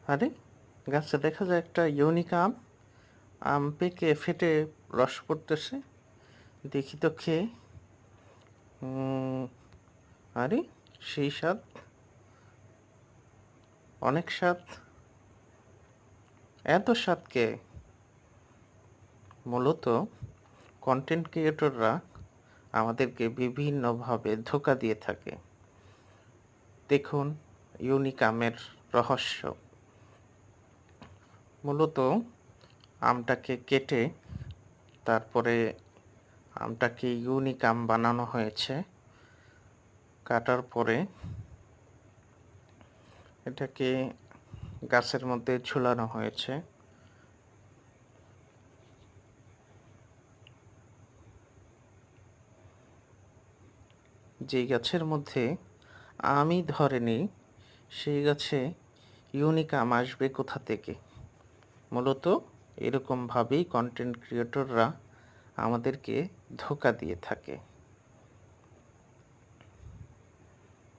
আরে, গাছে দেখা যায় একটা ইউনিক আম। আম পেকে ফেটে রস পড়তেছে। দেখি তো খেয়ে। উম, আরে, সেই স্বাদ, অনেক স্বাদ। এত স্বাদ কে? মূলত কন্টেন্ট ক্রিয়েটররা আমাদেরকে বিভিন্নভাবে ধোঁকা দিয়ে থাকে। দেখুন ইউনিক আমের রহস্য। মূলত আমটাকে কেটে তারপরে আমটাকে ইউনিক আম বানানো হয়েছে। কাটার পরে এটাকে গাছের মধ্যে ঝুলানো হয়েছে। যেই গাছের মধ্যে আমই ধরেনি, সেই গাছে ইউনিক আম আসবে কোথা থেকে? মূলত এরকমভাবেই কন্টেন্ট ক্রিয়েটররা আমাদেরকে ধোঁকা দিয়ে থাকে।